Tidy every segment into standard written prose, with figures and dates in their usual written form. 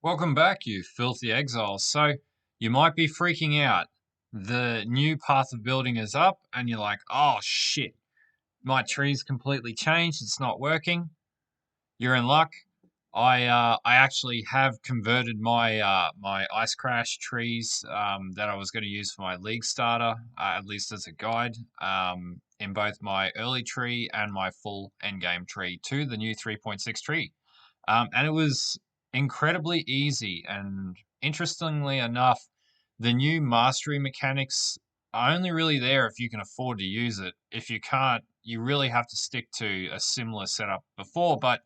Welcome back, you filthy exiles. So, you might be freaking out. The new path of building is up, and you're like, oh shit, my tree's completely changed, it's not working. You're in luck. I actually have converted my Ice Crash trees that I was going to use for my League starter, at least as a guide, in both my early tree and my full endgame tree to the new 3.6 tree. And it was incredibly easy. And interestingly enough, the new mastery mechanics are only really there if you can afford to use it. If you can't, you really have to stick to a similar setup before. But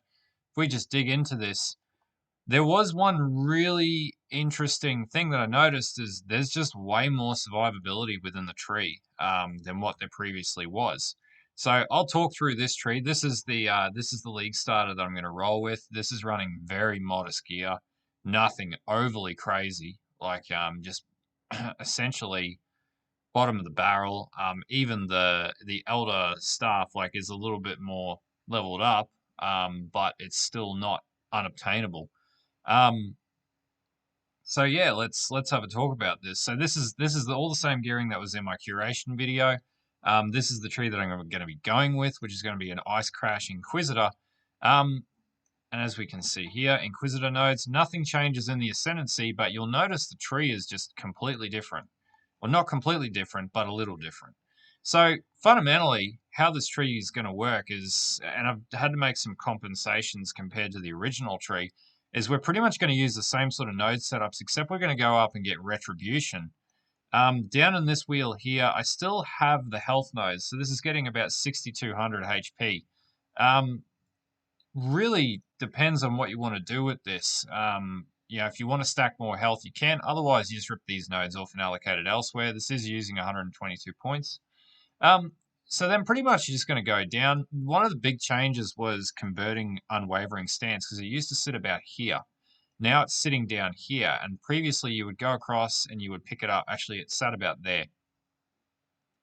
if we just dig into this, there was one really interesting thing that I noticed is there's just way more survivability within the tree than what there previously was. So I'll talk through this tree. This is the league starter that I'm going to roll with. This is running very modest gear, nothing overly crazy, like just essentially bottom of the barrel. Even the elder staff like is a little bit more leveled up, but it's still not unobtainable. Um, so yeah, let's have a talk about this. So this is all the same gearing that was in my curation video. This is the tree that I'm going to be going with, which is going to be an Ice Crash Inquisitor. Um, and as we can see here, Inquisitor nodes, nothing changes in the ascendancy, but you'll notice the tree is just completely different. Well, not completely different, but a little different. So fundamentally, how this tree is going to work is, and I've had to make some compensations compared to the original tree, is we're pretty much going to use the same sort of node setups, except we're going to go up and get retribution. Down in this wheel here, I still have the health nodes, so this is getting about 6,200 HP. Really depends on what you want to do with this. If you want to stack more health, you can. Otherwise, you just rip these nodes off and allocate it elsewhere. This is using 122 points. Um, so then pretty much you're just going to go down. One of the big changes was converting unwavering stance because it used to sit about here. Now it's sitting down here, and previously you would go across and you would pick it up. Actually, it sat about there.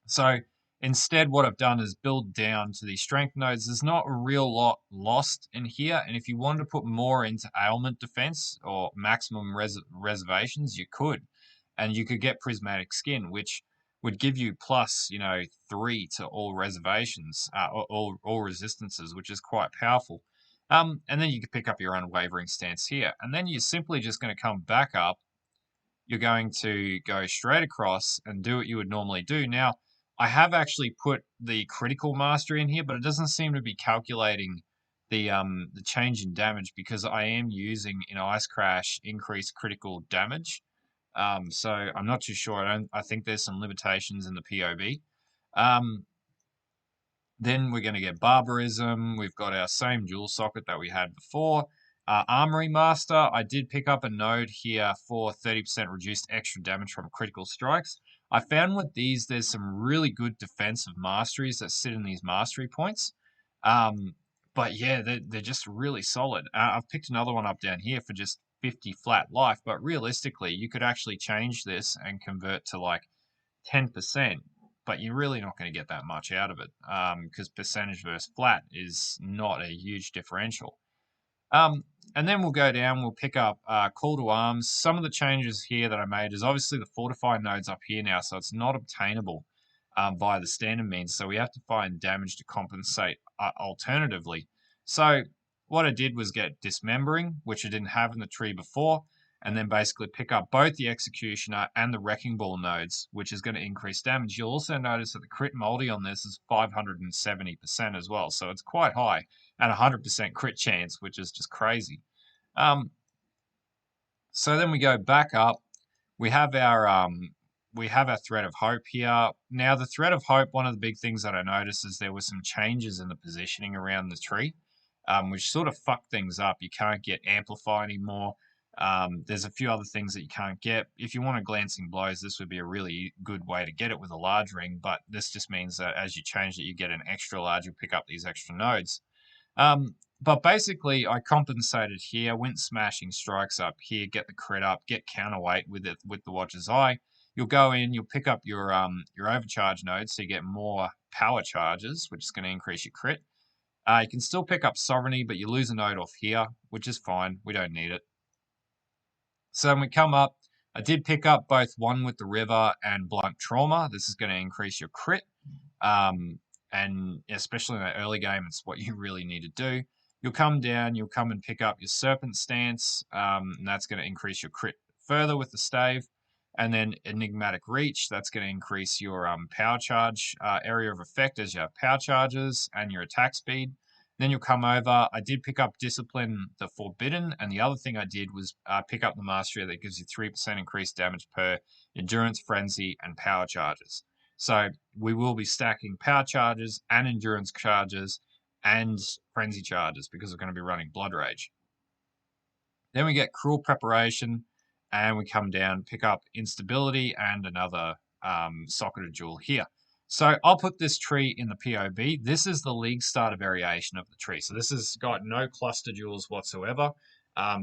So instead, what I've done is build down to these strength nodes. There's not a real lot lost in here. And if you wanted to put more into ailment defense or maximum reservations, you could. And you could get prismatic skin, which would give you plus, 3 to all reservations, all resistances, which is quite powerful. And then you could pick up your unwavering stance here. And then you're simply just going to come back up. You're going to go straight across and do what you would normally do. Now, I have actually put the critical mastery in here, but it doesn't seem to be calculating the change in damage because I am using in Ice Crash increased critical damage. So I'm not too sure. I think there's some limitations in the POB. Then we're going to get barbarism. We've got our same dual socket that we had before. Armory Master, I did pick up a node here for 30% reduced extra damage from critical strikes. I found with these, there's some really good defensive masteries that sit in these mastery points. But yeah, they're just really solid. I've picked another one up down here for just 50 flat life, but realistically, you could actually change this and convert to like 10%, but you're really not going to get that much out of it because percentage versus flat is not a huge differential. And then we'll go down, we'll pick up Call to Arms. Some of the changes here that I made is obviously the Fortified node's up here now, so it's not obtainable via the standard means. So we have to find damage to compensate alternatively. So what I did was get Dismembering, which I didn't have in the tree before, and then basically pick up both the Executioner and the Wrecking Ball nodes, which is going to increase damage. You'll also notice that the crit multi on this is 570% as well, so it's quite high, and 100% crit chance, which is just crazy. So then we go back up. We have our Thread of Hope here. Now the Thread of Hope, one of the big things that I noticed is there were some changes in the positioning around the tree, which sort of fucked things up. You can't get Amplify anymore. There's a few other things that you can't get. If you want a Glancing Blows, this would be a really good way to get it with a large ring, but this just means that as you change it, you get an extra large, you pick up these extra nodes. But basically, I compensated here, went smashing strikes up here, get the crit up, get counterweight with it with the Watcher's Eye. You'll go in, you'll pick up your overcharge nodes, so you get more power charges, which is going to increase your crit. You can still pick up Sovereignty, but you lose a node off here, which is fine. We don't need it. So when we come up, I did pick up both One with the River and Blunt Trauma. This is going to increase your crit. And especially in the early game, it's what you really need to do. You'll come down, you'll come and pick up your Serpent Stance, and that's going to increase your crit further with the stave. And then Enigmatic Reach, that's going to increase your power charge area of effect as you have power charges and your attack speed. Then you'll come over. I did pick up Discipline the Forbidden, and the other thing I did was pick up the Mastery that gives you 3% increased damage per Endurance, Frenzy, and Power charges. So we will be stacking Power charges and Endurance charges and Frenzy charges because we're going to be running Blood Rage. Then we get Cruel Preparation, and we come down, pick up Instability and another Socketed Jewel here. So I'll put this tree in the POB. This is the League Starter variation of the tree. So this has got no cluster jewels whatsoever.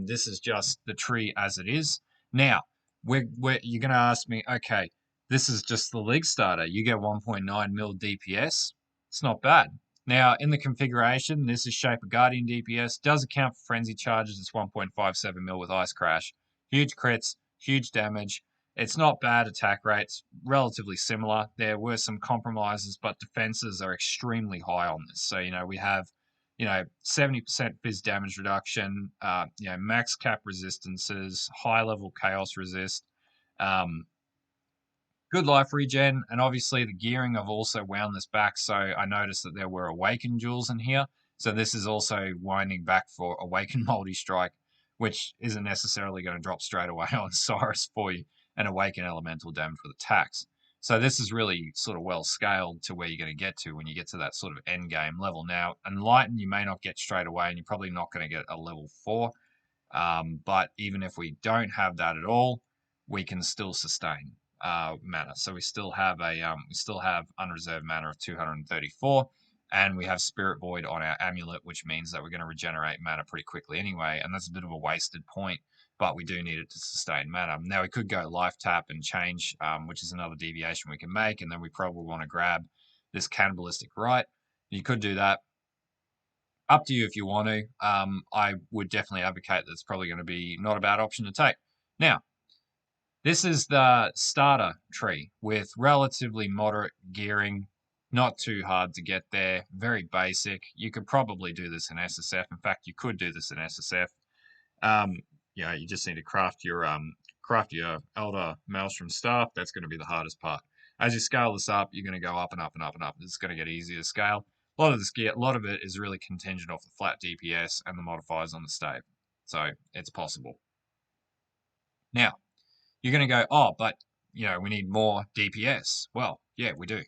This is just the tree as it is. Now, you're going to ask me, okay, this is just the League Starter. You get 1.9 mil DPS. It's not bad. Now, in the configuration, this is Shape of Guardian DPS. Does account for Frenzy charges. It's 1.57 mil with Ice Crash. Huge crits, huge damage. It's not bad attack rates, relatively similar. There were some compromises, but defenses are extremely high on this. So, we have, 70% fizz damage reduction, max cap resistances, high level chaos resist, good life regen, and obviously the gearing, I've also wound this back, so I noticed that there were Awaken jewels in here. So this is also winding back for Awaken Multi-Strike, which isn't necessarily going to drop straight away on Cyrus for you, and Awaken Elemental damage with attacks. So this is really sort of well scaled to where you're going to get to when you get to that sort of end game level. Now, Enlighten you may not get straight away, and you're probably not going to get a level 4. But even if we don't have that at all, we can still sustain mana. So we still have unreserved mana of 234, and we have Spirit Void on our amulet, which means that we're going to regenerate mana pretty quickly anyway, and that's a bit of a wasted point, but we do need it to sustain mana. Now we could go Life Tap and change, which is another deviation we can make, and then we probably want to grab this Cannibalistic Rite. You could do that. Up to you if you want to. I would definitely advocate that it's probably going to be not a bad option to take. Now, this is the starter tree with relatively moderate gearing, not too hard to get there, very basic. You could probably do this in SSF. In fact, you could do this in SSF. You just need to craft your Elder Maelstrom staff. That's going to be the hardest part. As you scale this up, you're going to go up and up and up and up. It's going to get easier to scale. A lot of it is really contingent off the flat DPS and the modifiers on the stave. So it's possible. Now, you're going to go, oh, but we need more DPS. Well, yeah, we do.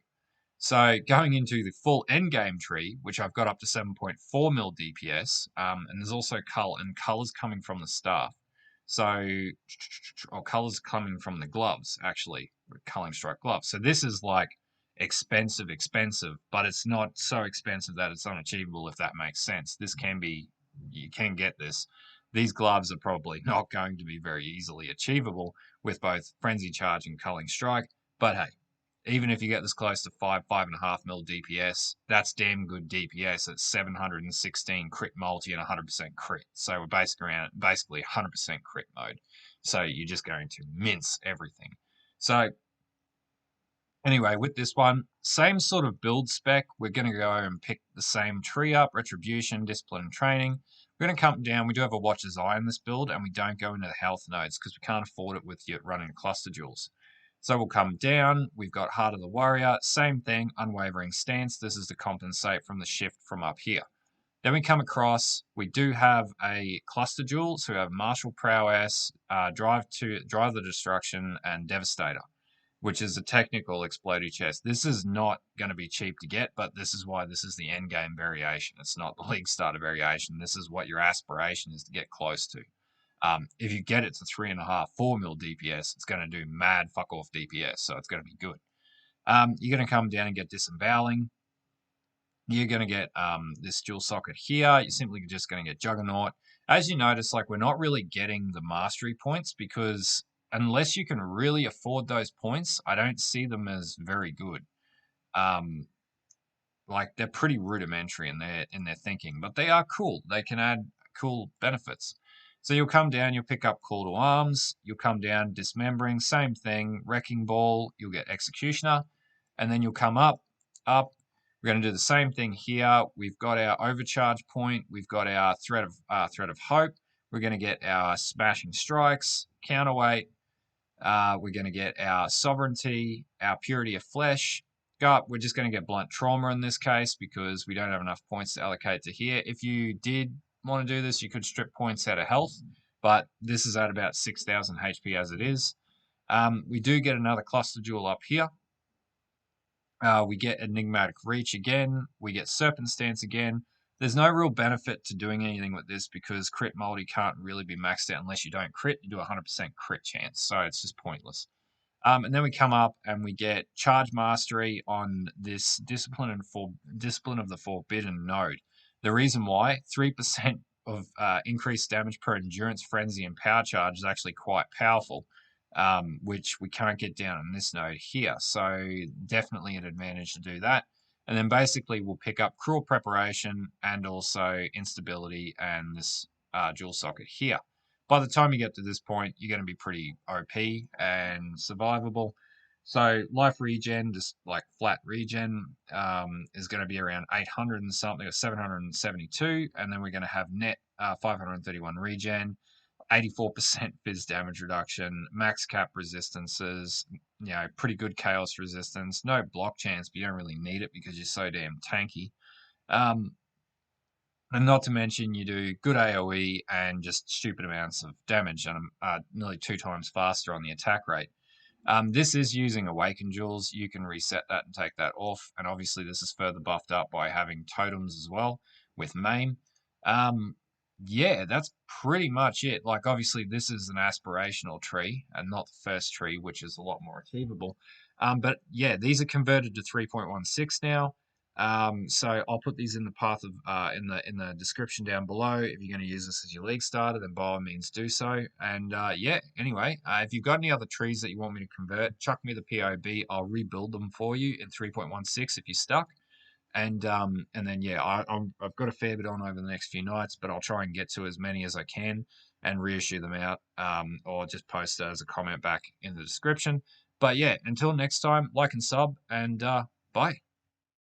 So going into the full endgame tree, which I've got up to 7.4 mil DPS, and there's also colors coming from the staff. So, or colors coming from the gloves, actually, culling strike gloves. So this is like expensive, but it's not so expensive that it's unachievable, if that makes sense. You can get this. These gloves are probably not going to be very easily achievable with both Frenzy Charge and Culling Strike, but hey, even if you get this close to 5.5 mil DPS, that's damn good DPS at 716 crit multi and 100% crit. So we're basically 100% crit mode. So you're just going to mince everything. So anyway, with this one, same sort of build spec. We're going to go and pick the same tree up, Retribution, Discipline, and Training. We're going to come down. We do have a Watcher's Eye in this build, and we don't go into the health nodes because we can't afford it with you running cluster jewels. So we'll come down. We've got Heart of the Warrior. Same thing, Unwavering Stance. This is to compensate from the shift from up here. Then we come across, we do have a cluster jewel. So we have Martial Prowess, Drive the Destruction, and Devastator, which is a technical explodey chest. This is not going to be cheap to get, but this is why this is the end game variation. It's not the League Starter variation. This is what your aspiration is to get close to. If you get it to 3.5, 4 mil DPS, it's going to do mad fuck off DPS, so it's going to be good. You're going to come down and get Disemboweling. You're going to get this dual socket here. You're simply just going to get Juggernaut. As you notice, like, we're not really getting the mastery points because unless you can really afford those points, I don't see them as very good. Like, they're pretty rudimentary in their thinking, but they are cool. They can add cool benefits. So you'll come down, you'll pick up Call to Arms, you'll come down, Dismembering, same thing, Wrecking Ball, you'll get Executioner, and then you'll come up. We're going to do the same thing here. We've got our Overcharge point, we've got our Thread of Hope, we're going to get our Smashing Strikes, Counterweight, we're going to get our Sovereignty, our Purity of Flesh. We're just going to get Blunt Trauma in this case because we don't have enough points to allocate to here. If you did want to do this, you could strip points out of health, but this is at about 6,000 HP as it is. We do get another Cluster Jewel up here. We get Enigmatic Reach again. We get Serpent Stance again. There's no real benefit to doing anything with this because crit multi can't really be maxed out unless you don't crit. You do a 100% crit chance, so it's just pointless. And then we come up and we get Charge Mastery on this Discipline of the Forbidden node. The reason why, 3% of increased damage per Endurance, Frenzy, and Power Charge is actually quite powerful, which we can't get down on this node here. So definitely an advantage to do that. And then basically we'll pick up Cruel Preparation and also Instability and this Dual Socket here. By the time you get to this point, you're going to be pretty OP and survivable. So life regen, just like flat regen, is going to be around 800 and something or 772, and then we're going to have net 531 regen, 84% phys damage reduction, max cap resistances, pretty good chaos resistance, no block chance, but you don't really need it because you're so damn tanky. And not to mention, you do good AoE and just stupid amounts of damage, and nearly 2 times faster on the attack rate. This is using Awaken Jewels. You can reset that and take that off. And obviously, this is further buffed up by having totems as well with Maim. Yeah, that's pretty much it. Like, obviously, this is an aspirational tree and not the first tree, which is a lot more achievable. But yeah, these are converted to 3.16 now. So I'll put these in the path of in the description down below. If you're going to use this as your league starter, then by all means do so. And yeah, anyway, if you've got any other trees that you want me to convert, chuck me the POB. I'll rebuild them for you in 3.16 if you're stuck. And then yeah, I've got a fair bit on over the next few nights, but I'll try and get to as many as I can and reissue them out, or just post it as a comment back in the description. But yeah, until next time, like and sub, and bye.